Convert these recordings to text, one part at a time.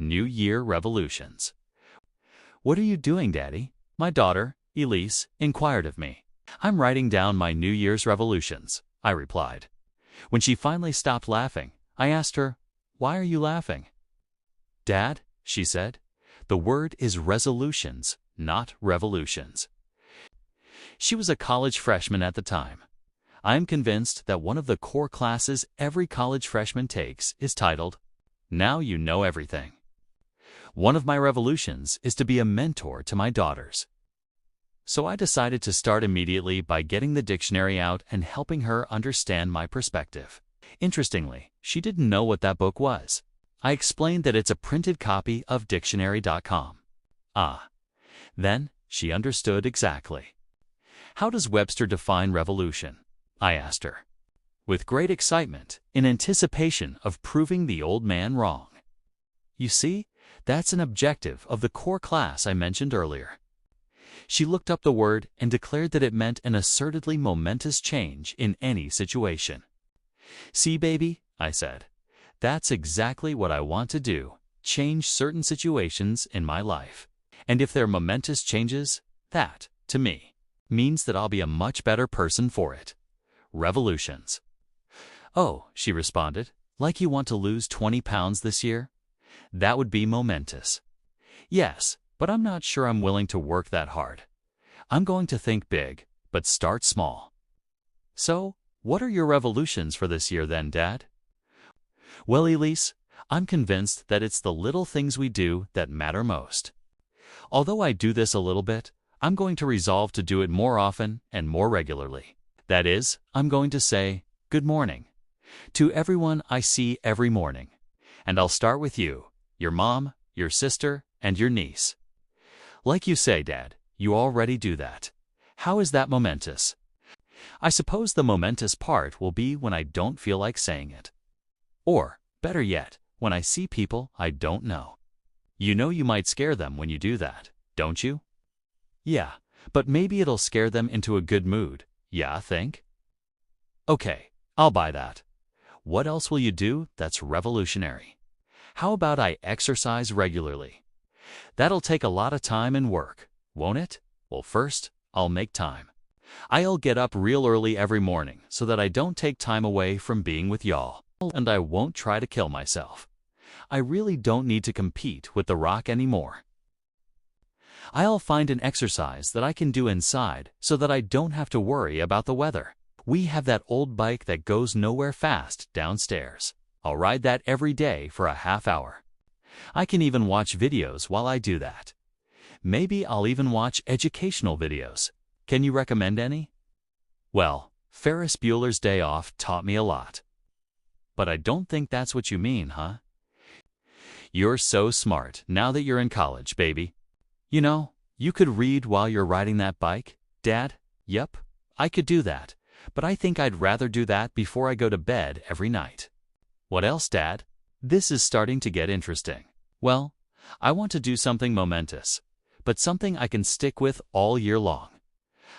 New Year Revolutions. "What are you doing, Daddy?" my daughter, Elise, inquired of me. "I'm writing down my New Year's resolutions," I replied. When she finally stopped laughing, I asked her, "Why are you laughing?" "Dad," she said, "the word is resolutions, not revolutions." She was a college freshman at the time. I am convinced that one of the core classes every college freshman takes is titled, "Now You Know Everything." One of my revolutions is to be a mentor to my daughters. So I decided to start immediately by getting the dictionary out and helping her understand my perspective. Interestingly, she didn't know what that book was. I explained that it's a printed copy of dictionary.com. Then she understood exactly. "How does Webster define revolution?" I asked her, with great excitement, in anticipation of proving the old man wrong. You see, that's an objective of the core class I mentioned earlier. She looked up the word and declared that it meant an assertedly momentous change in any situation. "See, baby," I said, "that's exactly what I want to do, change certain situations in my life. And if they're momentous changes, that, to me, means that I'll be a much better person for it. Revolutions." "Oh," she responded, "like you want to lose 20 pounds this year? That would be momentous." "Yes, but I'm not sure I'm willing to work that hard. I'm going to think big, but start small." "So, what are your revolutions for this year then, Dad?" "Well, Elise, I'm convinced that it's the little things we do that matter most. Although I do this a little bit, I'm going to resolve to do it more often and more regularly. That is, I'm going to say, 'Good morning' to everyone I see every morning. And I'll start with you, your mom, your sister, and your niece. Like you say, Dad, you already do that. How is that momentous? I suppose the momentous part will be when I don't feel like saying it. Or, better yet, when I see people I don't know. You know you might scare them when you do that, don't you?" "Yeah, but maybe it'll scare them into a good mood. Yeah, think?" "Okay, I'll buy that. What else will you do that's revolutionary?" "How about I exercise regularly?" "That'll take a lot of time and work, won't it?" "Well, first, I'll make time. I'll get up real early every morning so that I don't take time away from being with y'all. And I won't try to kill myself. I really don't need to compete with The Rock anymore. I'll find an exercise that I can do inside so that I don't have to worry about the weather. We have that old bike that goes nowhere fast downstairs. I'll ride that every day for a half hour. I can even watch videos while I do that. Maybe I'll even watch educational videos. Can you recommend any?" "Well, Ferris Bueller's Day Off taught me a lot." "But I don't think that's what you mean, huh?" "You're so smart now that you're in college, baby. You know, you could read while you're riding that bike, Dad." "Yep, I could do that, but I think I'd rather do that before I go to bed every night." "What else, Dad?" "This is starting to get interesting." "Well, I want to do something momentous, but something I can stick with all year long.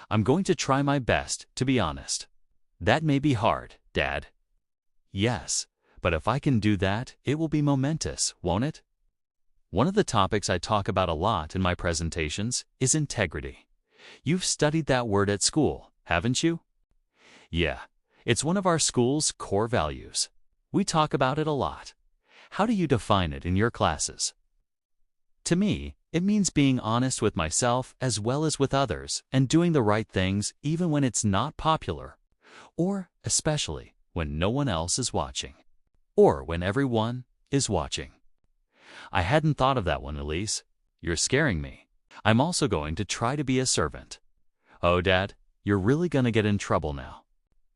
I'm going to try my best, to be honest." "That may be hard, Dad." "Yes, but if I can do that, it will be momentous, won't it?" One of the topics I talk about a lot in my presentations is integrity. You've studied that word at school, haven't you? Yeah, it's one of our school's core values. We talk about it a lot. How do you define it in your classes? To me, it means being honest with myself as well as with others and doing the right things even when it's not popular, or especially when no one else is watching, or when everyone is watching. I hadn't thought of that one, Elise. You're scaring me. I'm also going to try to be a servant. Oh, Dad, you're really going to get in trouble now.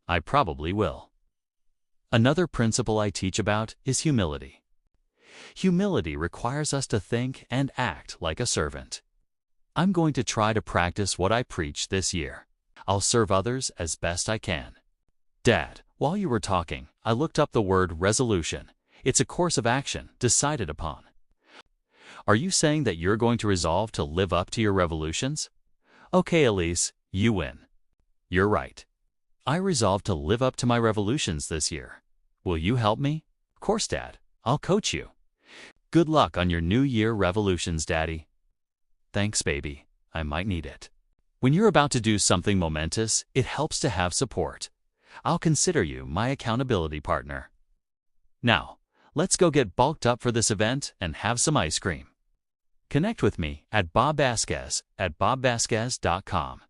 I probably will. Another principle I teach about is humility. Humility requires us to think and act like a servant. I'm going to try to practice what I preach this year. I'll serve others as best I can. Dad, while you were talking, I looked up the word resolution. It's a course of action decided upon. Are you saying that you're going to resolve to live up to your revolutions? Okay, Elise, you win. You're right. I resolved to live up to my revolutions this year. Will you help me? Of course, Dad. I'll coach you. Good luck on your New Year revolutions, Daddy. Thanks, baby. I might need it. When you're about to do something momentous, it helps to have support. I'll consider you my accountability partner. Now, let's go get bulked up for this event and have some ice cream. Connect with me at bob.vasquez@bobvasquez.com.